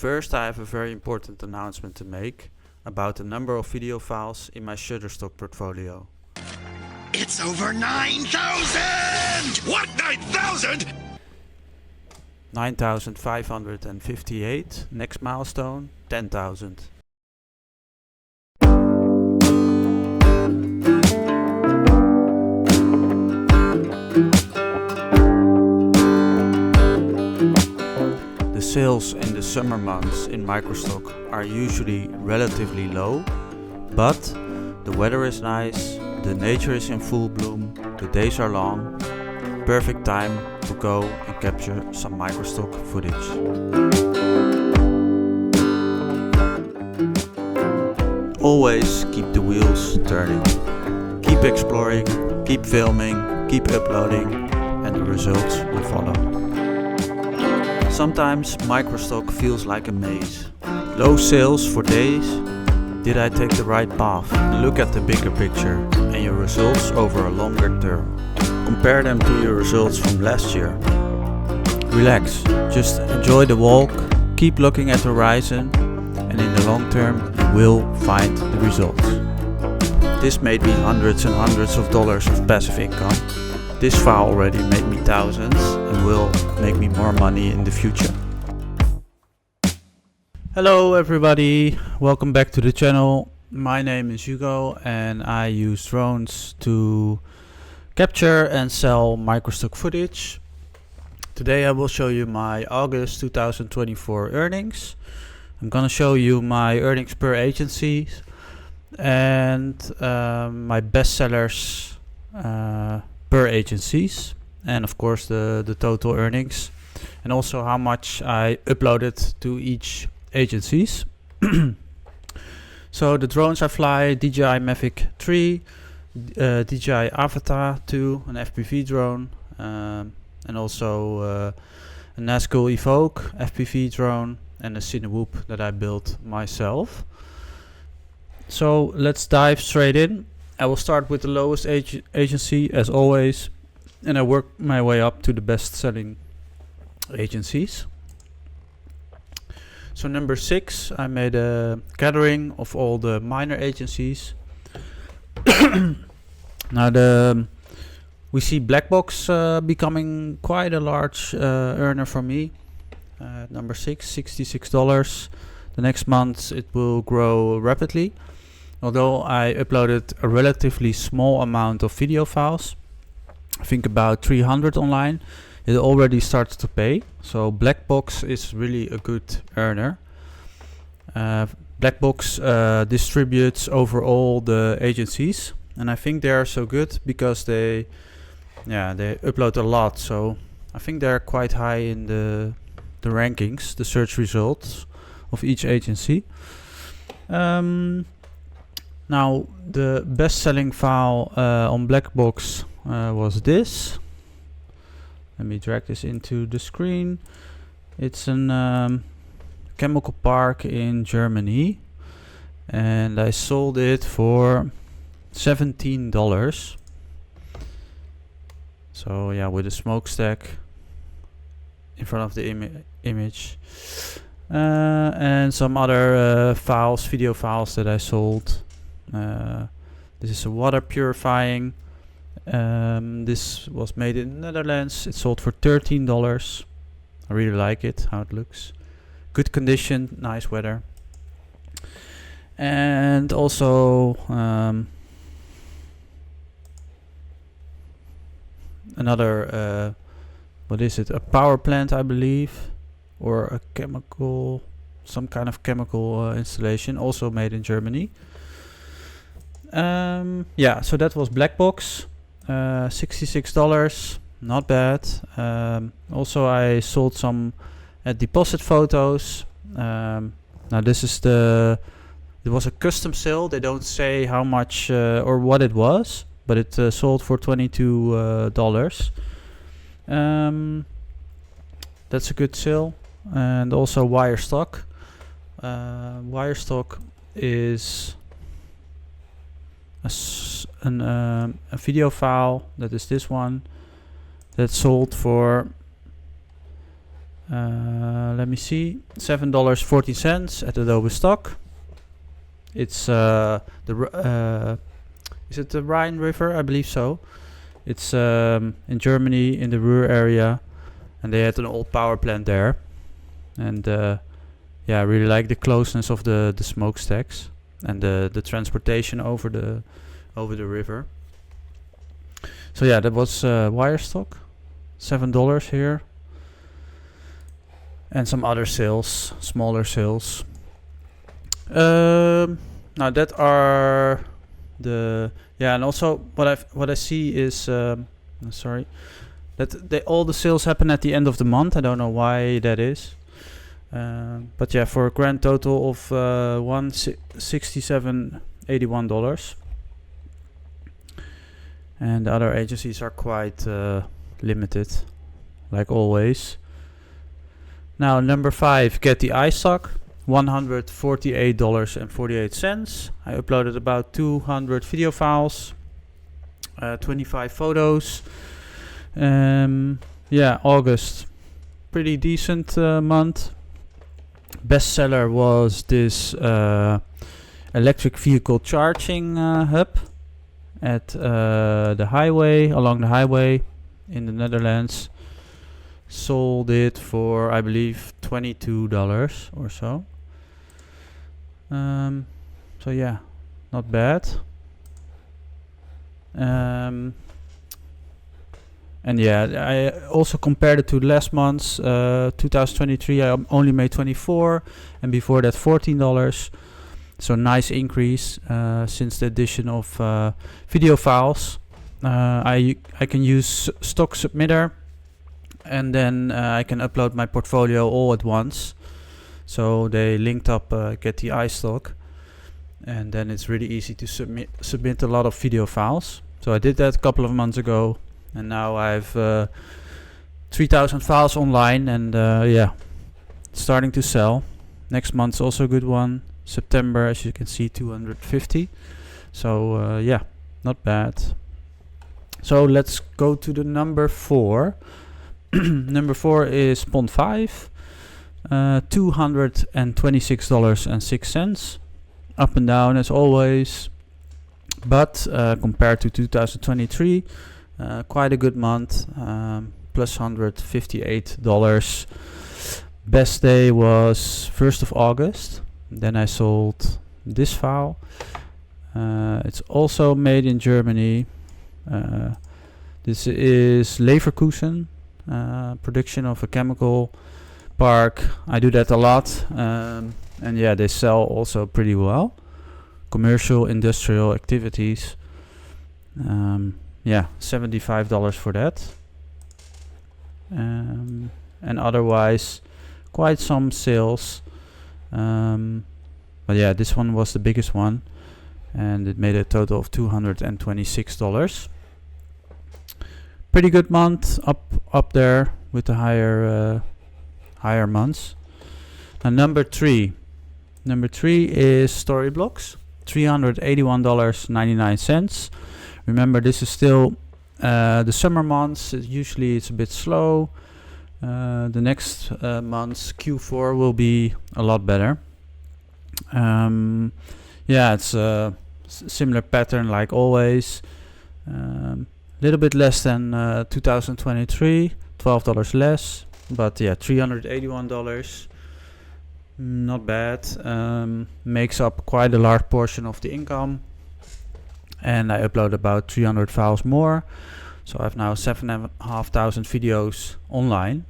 First, I have a very important announcement to make about the number of video files in my Shutterstock portfolio. It's over 9,000! What, 9,000? 9,558. Next milestone, 10,000. The sales in the summer months in Microstock are usually relatively low, but the weather is nice, the nature is in full bloom, the days are long, perfect time to go and capture some Microstock footage. Always keep the wheels turning. Keep exploring, keep filming, keep uploading, and the results will follow. Sometimes Microstock feels like a maze. Low sales for days. Did I take the right path? Look at the bigger picture and your results over a longer term. Compare them to your results from last year. Relax, just enjoy the walk, keep looking at the horizon, and in the long term you will find the results. This made me hundreds and hundreds of dollars of passive income. This file already made me thousands and will make me more money in the future. Hello everybody, welcome back to the channel. My name is Hugo and I use drones to capture and sell Microstock footage. Today I will show you my August 2024 earnings. I'm gonna show you my earnings per agency and my best sellers per agencies, and of course the total earnings, and also how much I uploaded to each agencies. So the drones I fly: DJI Mavic 3, DJI Avatar 2, an FPV drone, and also a Nazgul Evoke FPV drone, and a Cinewhoop that I built myself. So let's dive straight in. I will start with the lowest agency as always, and I work my way up to the best selling agencies. So number 6, I made a gathering of all the minor agencies. Now we see Blackbox becoming quite a large earner for me. Number 6, $66. The next month it will grow rapidly. Although I uploaded a relatively small amount of video files, I think about 300 online, it already starts to pay. So Blackbox is really a good earner. Blackbox distributes over all the agencies, and I think they are so good because they upload a lot. So I think they're quite high in the rankings, the search results of each agency. Now the best selling file on Blackbox was this. Let me drag this into the screen. It's an chemical park in Germany, and I sold it for $17. So yeah, with a smokestack in front of the image, and some other files, video files that I sold. This is a water purifying. This was made in the Netherlands. It sold for $13. I really like it, how it looks. Good condition, nice weather. And also another, what is it? A power plant, I believe, or a chemical, some kind of chemical installation, also made in Germany. Yeah, so that was Blackbox, $66, not bad. Also I sold some deposit photos. Now this is it was a custom sale. They don't say how much or what it was, but it sold for $22. That's a good sale. And also Wirestock. Wirestock is a video file, that is this one, that sold for Let me see, $7.14 at Adobe Stock. It's is it the Rhine River? I believe so. It's in Germany, in the Ruhr area, and they had an old power plant there. And yeah, I really like the closeness of the smokestacks and the transportation over the river. So yeah, that was Wirestock, $7 here, and some other sales, smaller sales. Now that are the and also what I see is sorry, that all the sales happen at the end of the month. I don't know why that is, but yeah, for a grand total of $167.81. And the other agencies are quite limited, like always. Now number 5, Getty Istock, $148.48. I uploaded about 200 video files, 25 photos. Yeah, August, pretty decent month. Bestseller was this electric vehicle charging hub at along the highway in the Netherlands. Sold it for, I believe, $22 or so. So yeah, not bad. And yeah, I also compared it to last month's 2023. I only made 24, and before that $14. So nice increase since the addition of video files. I can use stock submitter, and then I can upload my portfolio all at once. So they linked up Getty Istock, and then it's really easy to submit a lot of video files. So I did that a couple of months ago, and now I have 3,000 files online, and yeah, starting to sell. Next month's also a good one. September, as you can see, 250. So yeah, not bad. So let's go to the number 4. Number 4 is Pond 5, $226.06. Up and down as always, but compared to 2023, quite a good month, plus $158. Best day was 1st of August. Then I sold this file. It's also made in Germany. This is Leverkusen, production of a chemical park. I do that a lot, and yeah, they sell also pretty well. Commercial, industrial activities. Yeah, $75 for that. And otherwise, quite some sales. But yeah, this one was the biggest one, and it made a total of $226. Pretty good month, up there with the higher months. Now number 3 is Storyblocks, $381.99. Remember, this is still the summer months. Usually it's a bit slow. The next month's Q4 will be a lot better. Yeah, it's a similar pattern like always. Little bit less than 2023, $12 less, but yeah, $381, not bad. Makes up quite a large portion of the income, and I upload about 300 files more, so I have now 7,500 videos online.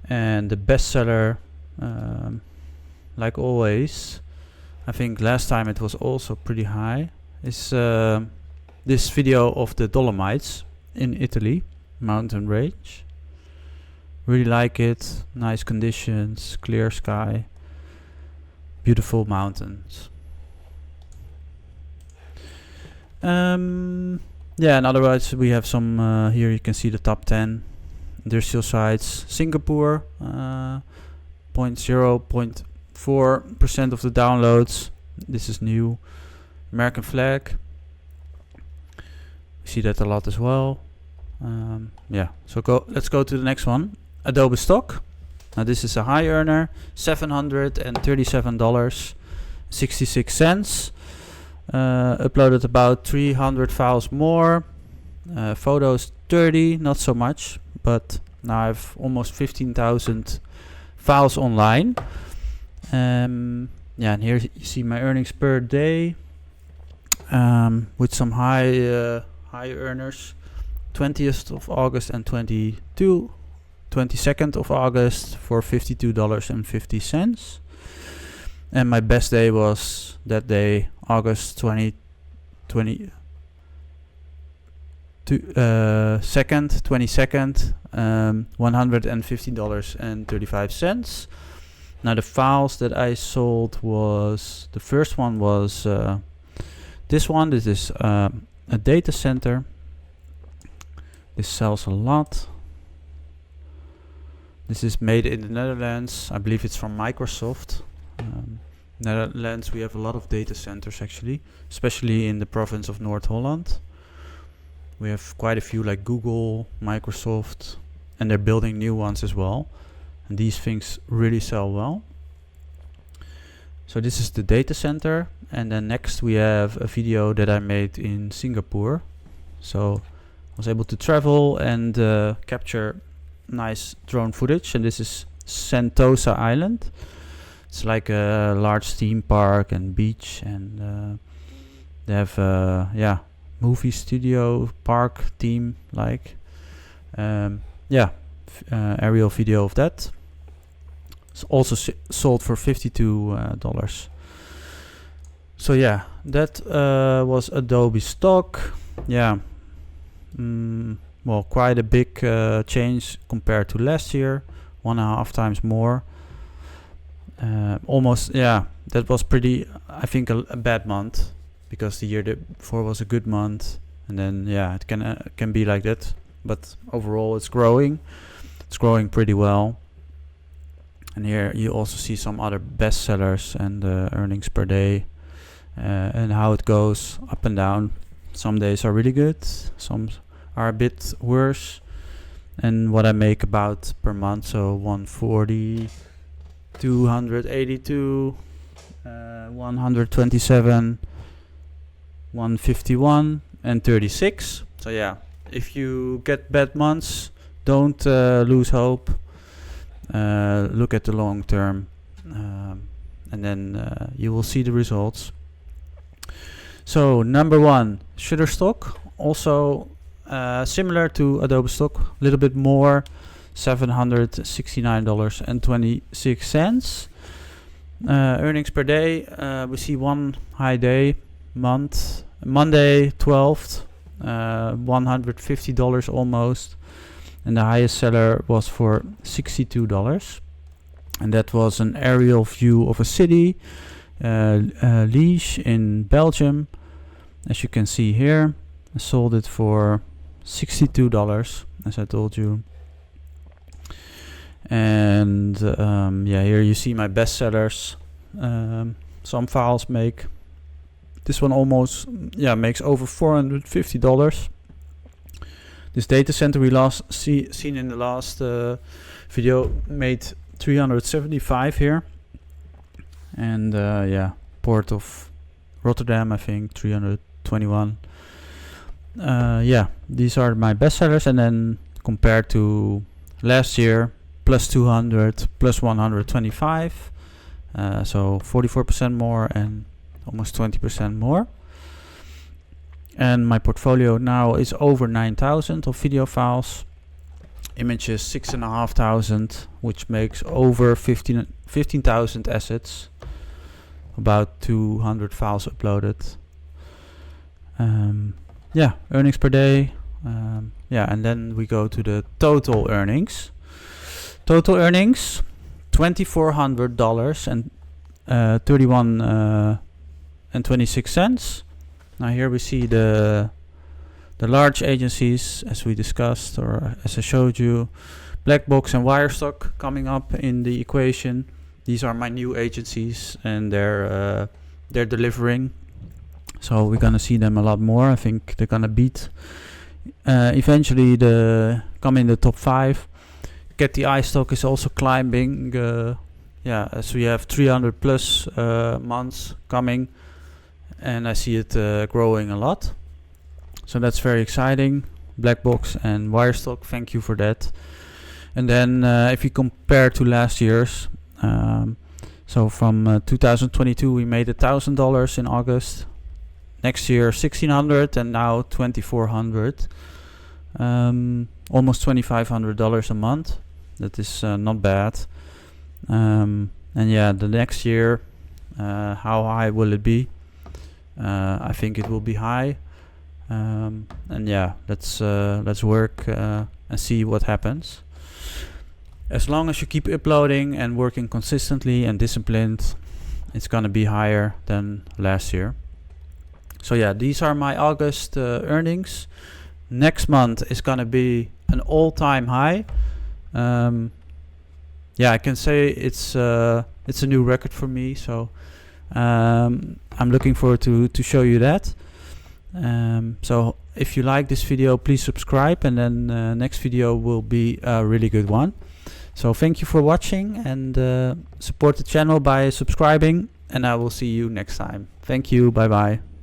And the bestseller, like always, I think last time it was also pretty high, is this video of the Dolomites in Italy, mountain range. Really like it. Nice conditions, clear sky, beautiful mountains. Yeah, and otherwise we have some here. You can see the top 10 industrial sites. Singapore, 0.4% of the downloads. This is new. American flag. We see that a lot as well. Yeah, so let's go to the next one. Adobe Stock, Now this is a high earner, $737.66. Uploaded about 300 files more. Photos 30, not so much, but now I have almost 15,000 files online. And here you see my earnings per day, with some high earners. 20th of August and 22nd of August for $52.50. And my best day was that day, August 22nd, $150.35. Now the files that I sold was, the first one was this one. This is a data center. This sells a lot. This is made in the Netherlands. I believe it's from Microsoft. Netherlands, we have a lot of data centers actually, especially in the province of North Holland. We have quite a few like Google, Microsoft, and they're building new ones as well. And these things really sell well. So this is the data center. And then next we have a video that I made in Singapore. So I was able to travel and capture nice drone footage. And this is Sentosa Island. It's like a large theme park and beach, and they have movie studio park theme like aerial video of that. It's also sold for $52. So yeah, that was Adobe Stock. Well, quite a big change compared to last year, 1.5 times more. Almost, that was pretty, I think, a bad month, because the year before was a good month, and then it can be like that. But overall, it's growing pretty well. And here you also see some other bestsellers and earnings per day, and how it goes up and down. Some days are really good, some are a bit worse, and what I make about per month, so 140, 282, 127, 151 and 36. So if you get bad months, don't lose hope. Look at the long term, and then you will see the results. So number 1, Shutterstock, also similar to Adobe Stock, a little bit more, $769.26. Earnings per day, we see one high day, Monday 12th, $150 almost, and the highest seller was for $62, and that was an aerial view of a city, Liège in Belgium. As you can see here, I sold it for $62, as I told you. And here you see my bestsellers. Some files make, this one almost makes over $450. This data center we seen in the last video made 375 here, and Port of Rotterdam, I think 321. These are my bestsellers, and then compared to last year, plus 200, plus 125, so 44% more and almost 20% more. And my portfolio now is over 9,000 of video files, images 6,500, which makes over 15,000 assets, about 200 files uploaded. Earnings per day, and then we go to the total earnings. Total earnings, $2,400 and 31 cents. Now here we see the large agencies, as we discussed, or as I showed you, Blackbox and Wirestock coming up in the equation. These are my new agencies, and they're delivering. So we're gonna see them a lot more. I think they're gonna beat eventually come in the top 5. Getty Istock is also climbing. Yeah, so we have 300 plus months coming, and I see it growing a lot. So that's very exciting. Blackbox and Wirestock, thank you for that. And then if you compare to last year's, so from 2022 we made $1,000 in August. Next year $1,600, and now $2,400. Almost $2,500 a month. That is not bad. And yeah, the next year, how high will it be? I think it will be high. And yeah, let's work and see what happens. As long as you keep uploading and working consistently and disciplined, it's gonna be higher than last year. So yeah, these are my August earnings. Next month is gonna be an all-time high. Yeah, I can say it's a new record for me. So I'm looking forward to show you that. So if you like this video, please subscribe, and then next video will be a really good one. So thank you for watching, and support the channel by subscribing, and I will see you next time. Thank you. Bye bye.